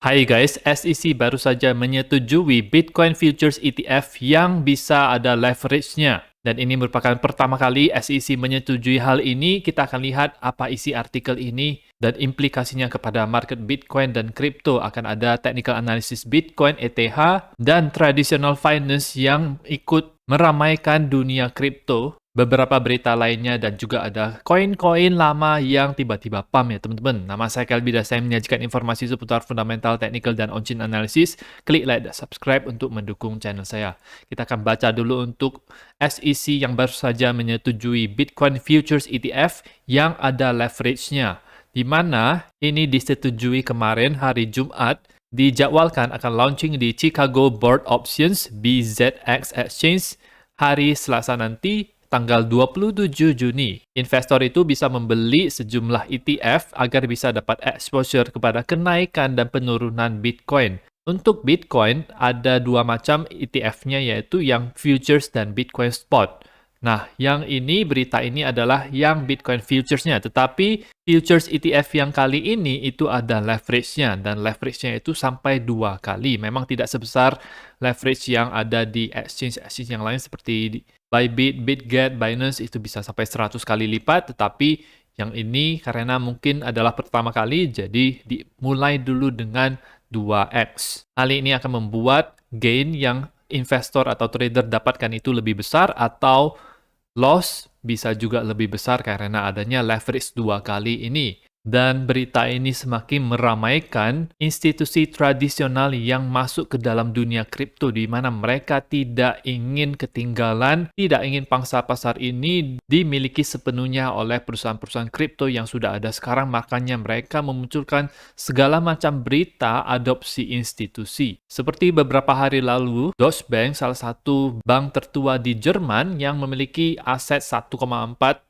Hai guys, SEC baru saja menyetujui Bitcoin Futures ETF yang bisa ada leverage-nya. Dan ini merupakan pertama kali SEC menyetujui hal ini. Kita akan lihat apa isi artikel ini dan implikasinya kepada market Bitcoin dan kripto. Akan ada technical analysis Bitcoin, ETH, dan traditional finance yang ikut meramaikan dunia kripto. Beberapa berita lainnya dan juga ada koin-koin lama yang tiba-tiba pump ya teman-teman. Nama saya Kelby dan saya menyajikan informasi seputar fundamental, technical, dan on-chain analysis. Klik like dan subscribe untuk mendukung channel saya. Kita akan baca dulu untuk SEC yang baru saja menyetujui Bitcoin Futures ETF yang ada leverage-nya. Di mana ini disetujui kemarin hari Jumat, dijadwalkan akan launching di Chicago Board Options BZX Exchange hari Selasa nanti, tanggal 27 Juni. Investor itu bisa membeli sejumlah ETF agar bisa dapat exposure kepada kenaikan dan penurunan Bitcoin. Untuk Bitcoin, ada dua macam ETF-nya, yaitu yang Futures dan Bitcoin Spot. Nah, yang ini, berita ini adalah yang Bitcoin Futures-nya, tetapi Futures ETF yang kali ini itu ada leverage-nya, dan leverage-nya itu sampai 2 kali. Memang tidak sebesar leverage yang ada di exchange-exchange yang lain seperti Bybit, Bitget, Binance, itu bisa sampai 100 kali lipat, tetapi yang ini karena mungkin adalah pertama kali, jadi dimulai dulu dengan 2x. Hal ini akan membuat gain yang investor atau trader dapatkan itu lebih besar, atau loss bisa juga lebih besar karena adanya leverage 2 kali ini. Dan berita ini semakin meramaikan institusi tradisional yang masuk ke dalam dunia kripto, di mana mereka tidak ingin ketinggalan, tidak ingin pangsa pasar ini dimiliki sepenuhnya oleh perusahaan-perusahaan kripto yang sudah ada sekarang. Makanya mereka memunculkan segala macam berita adopsi institusi. Seperti beberapa hari lalu, Deutsche Bank, salah satu bank tertua di Jerman yang memiliki aset 1,4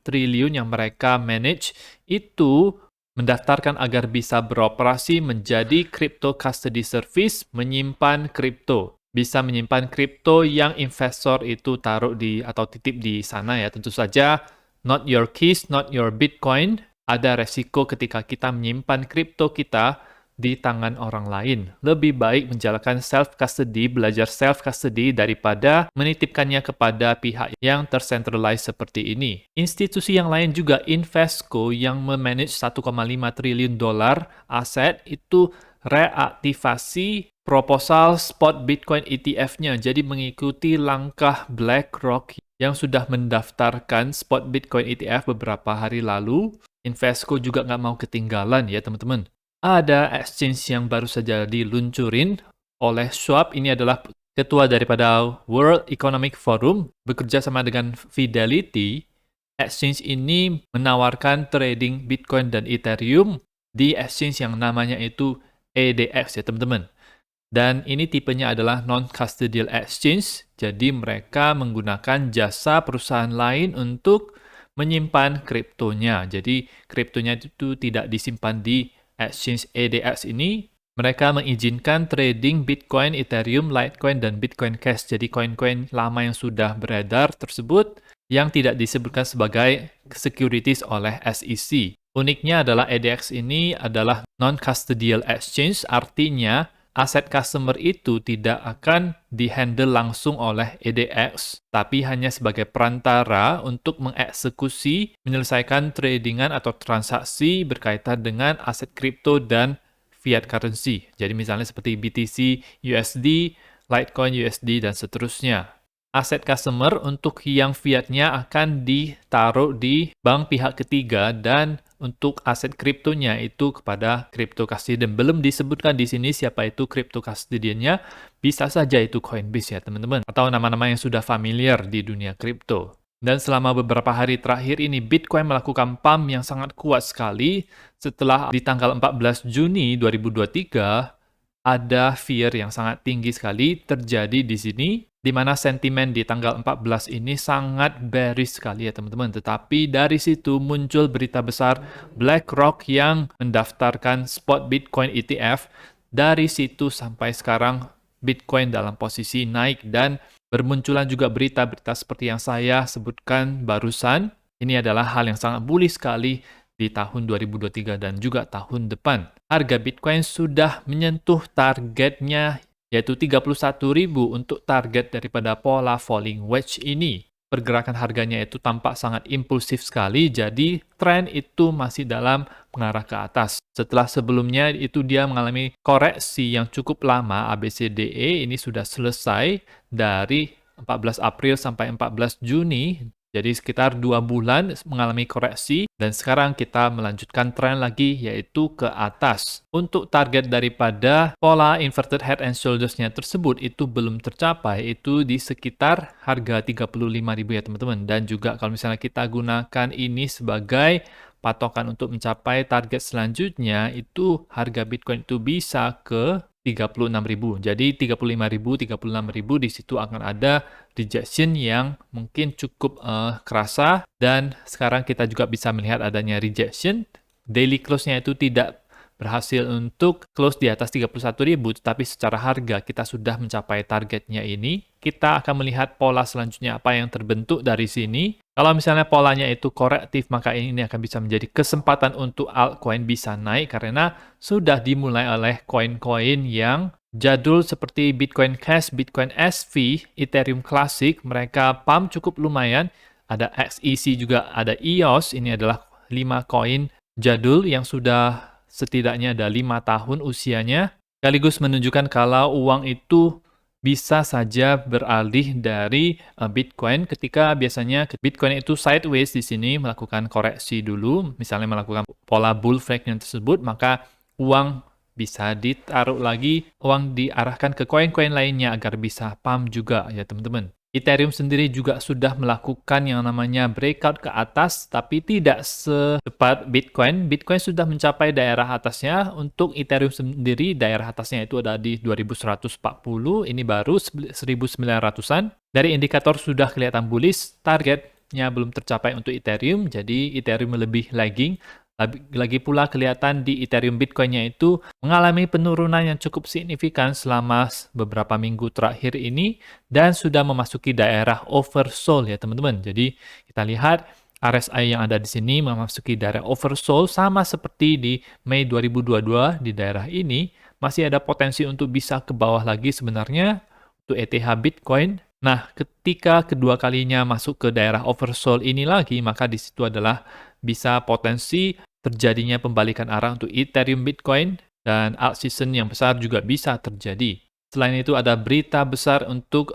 triliun yang mereka manage, itu mendaftarkan agar bisa beroperasi menjadi crypto custody service, menyimpan kripto. Bisa menyimpan kripto yang investor itu taruh di atau titip di sana ya. Tentu saja, not your keys, not your Bitcoin. Ada resiko ketika kita menyimpan kripto kita di tangan orang lain. Lebih baik menjalankan self-custody, belajar self-custody daripada menitipkannya kepada pihak yang tercentralized seperti ini. Institusi yang lain juga, Invesco, yang memanage 1,5 triliun dolar aset, itu reaktivasi proposal spot Bitcoin ETF-nya. Jadi mengikuti langkah BlackRock yang sudah mendaftarkan spot Bitcoin ETF beberapa hari lalu. Invesco juga nggak mau ketinggalan ya teman-teman. Ada exchange yang baru saja diluncurin oleh Schwab. Ini adalah ketua daripada World Economic Forum, bekerja sama dengan Fidelity. Exchange ini menawarkan trading Bitcoin dan Ethereum di exchange yang namanya itu ADX ya teman-teman. Dan ini tipenya adalah non-custodial exchange, jadi mereka menggunakan jasa perusahaan lain untuk menyimpan kriptonya. Jadi kriptonya itu tidak disimpan di exchange ADX ini. Mereka mengizinkan trading Bitcoin, Ethereum, Litecoin, dan Bitcoin Cash. Jadi koin-koin lama yang sudah beredar tersebut yang tidak disebutkan sebagai securities oleh SEC. Uniknya adalah ADX ini adalah non-custodial exchange, artinya aset customer itu tidak akan dihandle langsung oleh ADX, tapi hanya sebagai perantara untuk mengeksekusi, menyelesaikan tradingan atau transaksi berkaitan dengan aset kripto dan fiat currency. Jadi misalnya seperti BTC, USD, Litecoin, USD, dan seterusnya. Aset customer untuk yang fiatnya akan ditaruh di bank pihak ketiga, dan untuk aset kriptonya itu kepada crypto custodian. Belum disebutkan di sini siapa itu crypto custodiannya. Bisa saja itu Coinbase ya teman-teman, atau nama-nama yang sudah familiar di dunia kripto. Dan selama beberapa hari terakhir ini, Bitcoin melakukan pump yang sangat kuat sekali setelah di tanggal 14 Juni 2023 ada fear yang sangat tinggi sekali terjadi di sini, di mana sentimen di tanggal 14 ini sangat bearish sekali ya teman-teman. Tetapi dari situ muncul berita besar BlackRock yang mendaftarkan spot Bitcoin ETF. Dari situ sampai sekarang Bitcoin dalam posisi naik, dan bermunculan juga berita-berita seperti yang saya sebutkan barusan. Ini adalah hal yang sangat bullish sekali di tahun 2023 dan juga tahun depan. Harga Bitcoin sudah menyentuh targetnya yaitu 31.000 untuk target daripada pola falling wedge ini. Pergerakan harganya itu tampak sangat impulsif sekali, jadi tren itu masih dalam mengarah ke atas. Setelah sebelumnya itu dia mengalami koreksi yang cukup lama, ABCDE ini sudah selesai dari 14 April sampai 14 Juni, jadi sekitar 2 bulan mengalami koreksi, dan sekarang kita melanjutkan tren lagi yaitu ke atas. Untuk target daripada pola inverted head and shoulders-nya tersebut itu belum tercapai, itu di sekitar harga 35.000 ya teman-teman. Dan juga kalau misalnya kita gunakan ini sebagai patokan untuk mencapai target selanjutnya, itu harga Bitcoin itu bisa ke 36.000. Jadi 35.000, 36.000 di situ akan ada rejection yang mungkin cukup kerasa, dan sekarang kita juga bisa melihat adanya rejection. Daily close-nya itu tidak berhasil untuk close di atas 31.000, tetapi secara harga kita sudah mencapai targetnya ini. Kita akan melihat pola selanjutnya apa yang terbentuk dari sini. Kalau misalnya polanya itu korektif, maka ini akan bisa menjadi kesempatan untuk altcoin bisa naik karena sudah dimulai oleh koin-koin yang jadul seperti Bitcoin Cash, Bitcoin SV, Ethereum Classic. Mereka pump cukup lumayan. Ada XEC juga, ada EOS. Ini adalah 5 koin jadul yang sudah setidaknya ada 5 tahun usianya, sekaligus menunjukkan kalau uang itu bisa saja beralih dari Bitcoin ketika biasanya Bitcoin itu sideways di sini melakukan koreksi dulu, misalnya melakukan pola bull flag yang tersebut, maka uang bisa ditaruh lagi, uang diarahkan ke koin-koin lainnya agar bisa pump juga ya teman-teman. Ethereum sendiri juga sudah melakukan yang namanya breakout ke atas, tapi tidak secepat Bitcoin. Bitcoin sudah mencapai daerah atasnya. Untuk Ethereum sendiri, daerah atasnya itu ada di 2140. Ini baru 1900-an. Dari indikator sudah kelihatan bullish, targetnya belum tercapai untuk Ethereum, jadi Ethereum lebih lagging. Lagi pula kelihatan di Ethereum Bitcoin-nya itu mengalami penurunan yang cukup signifikan selama beberapa minggu terakhir ini dan sudah memasuki daerah oversold ya teman-teman. Jadi kita lihat RSI yang ada di sini memasuki daerah oversold sama seperti di Mei 2022 di daerah ini. Masih ada potensi untuk bisa ke bawah lagi sebenarnya untuk ETH Bitcoin. Nah, ketika kedua kalinya masuk ke daerah oversold ini lagi, maka di situ adalah bisa potensi terjadinya pembalikan arah untuk Ethereum Bitcoin, dan alt season yang besar juga bisa terjadi. Selain itu ada berita besar untuk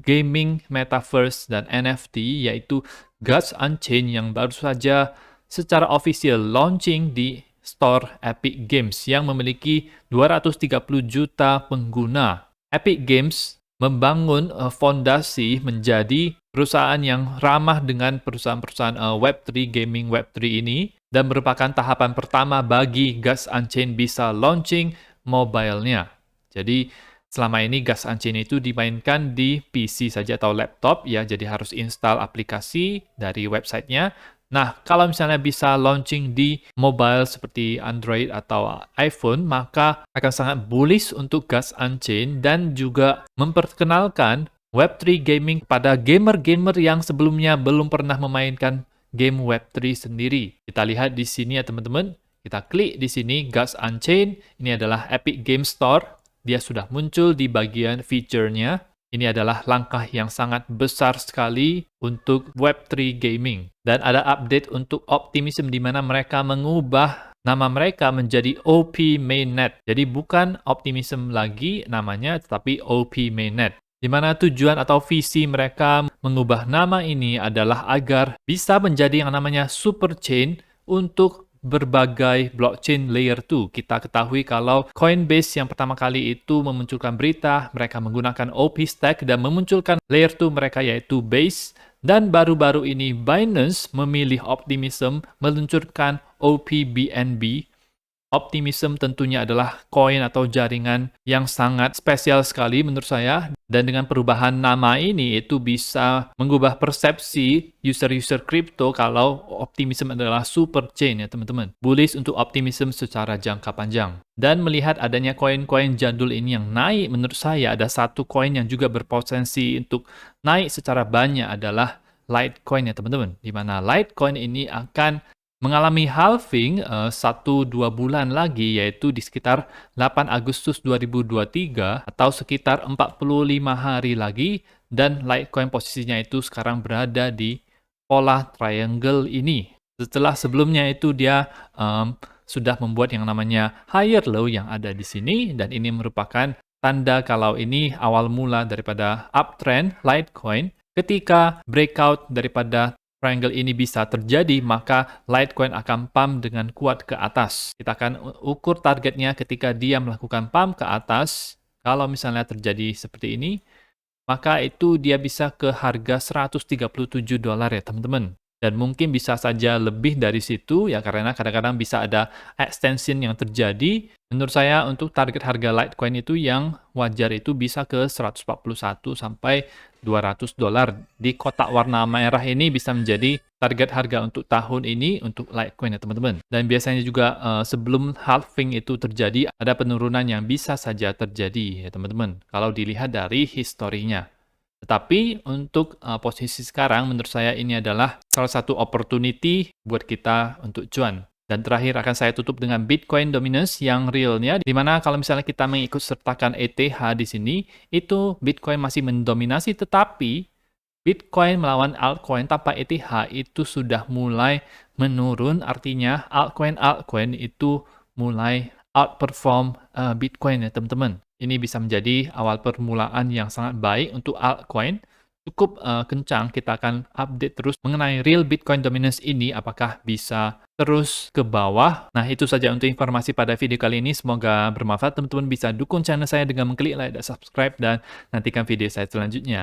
gaming, metaverse, dan NFT, yaitu Gods Unchained yang baru saja secara official launching di store Epic Games yang memiliki 230 juta pengguna. Epic Games membangun fondasi menjadi perusahaan yang ramah dengan perusahaan-perusahaan Web3, gaming Web3 ini, dan merupakan tahapan pertama bagi Gods Unchained bisa launching mobile-nya. Jadi, selama ini Gods Unchained itu dimainkan di PC saja atau laptop, ya, jadi harus install aplikasi dari websitenya. Nah, kalau misalnya bisa launching di mobile seperti Android atau iPhone, maka akan sangat bullish untuk Gods Unchained dan juga memperkenalkan Web3 gaming pada gamer-gamer yang sebelumnya belum pernah memainkan game Web3 sendiri. Kita lihat di sini ya teman-teman, kita klik di sini Gods Unchained, ini adalah Epic Game Store, dia sudah muncul di bagian feature-nya. Ini adalah langkah yang sangat besar sekali untuk Web3 gaming. Dan ada update untuk Optimism di mana mereka mengubah nama mereka menjadi OP Mainnet. Jadi bukan Optimism lagi namanya, tetapi OP Mainnet. Di mana tujuan atau visi mereka mengubah nama ini adalah agar bisa menjadi yang namanya super chain untuk berbagai blockchain layer 2. Kita ketahui kalau Coinbase yang pertama kali itu memunculkan berita, mereka menggunakan OP Stack dan memunculkan layer 2 mereka yaitu Base, dan baru-baru ini Binance memilih Optimism meluncurkan OPBNB. Optimism tentunya adalah koin atau jaringan yang sangat spesial sekali menurut saya, dan dengan perubahan nama ini itu bisa mengubah persepsi user-user crypto kalau Optimism adalah super chain ya teman-teman. Bullish untuk Optimism secara jangka panjang. Dan melihat adanya koin-koin jadul ini yang naik, menurut saya ada satu koin yang juga berpotensi untuk naik secara banyak adalah Litecoin ya teman-teman. Di mana Litecoin ini akan mengalami halving 1-2 bulan lagi, yaitu di sekitar 8 Agustus 2023 atau sekitar 45 hari lagi, dan Litecoin posisinya itu sekarang berada di pola triangle ini. Setelah sebelumnya itu dia sudah membuat yang namanya higher low yang ada di sini, dan ini merupakan tanda kalau ini awal mula daripada uptrend Litecoin. Ketika breakout daripada triangle ini bisa terjadi, maka Litecoin akan pump dengan kuat ke atas. Kita akan ukur targetnya ketika dia melakukan pump ke atas. Kalau misalnya terjadi seperti ini, maka itu dia bisa ke harga $137 ya teman-teman. Dan mungkin bisa saja lebih dari situ ya, karena kadang-kadang bisa ada extension yang terjadi. Menurut saya untuk target harga Litecoin itu yang wajar itu bisa ke 141 sampai $200. Di kotak warna merah ini bisa menjadi target harga untuk tahun ini untuk Litecoin ya teman-teman. Dan biasanya juga sebelum halving itu terjadi ada penurunan yang bisa saja terjadi ya teman-teman, kalau dilihat dari historinya. Tetapi untuk posisi sekarang menurut saya ini adalah salah satu opportunity buat kita untuk cuan. Dan terakhir akan saya tutup dengan Bitcoin dominance yang realnya, di mana kalau misalnya kita mengikut sertakan ETH di sini, itu Bitcoin masih mendominasi, tetapi Bitcoin melawan altcoin tanpa ETH itu sudah mulai menurun, artinya altcoin itu mulai outperform Bitcoin ya teman-teman. Ini bisa menjadi awal permulaan yang sangat baik untuk altcoin. Cukup kencang, kita akan update terus mengenai real Bitcoin dominance ini, apakah bisa terus ke bawah. Nah, itu saja untuk informasi pada video kali ini. Semoga bermanfaat. Teman-teman bisa dukung channel saya dengan mengklik like dan subscribe, dan nantikan video saya selanjutnya.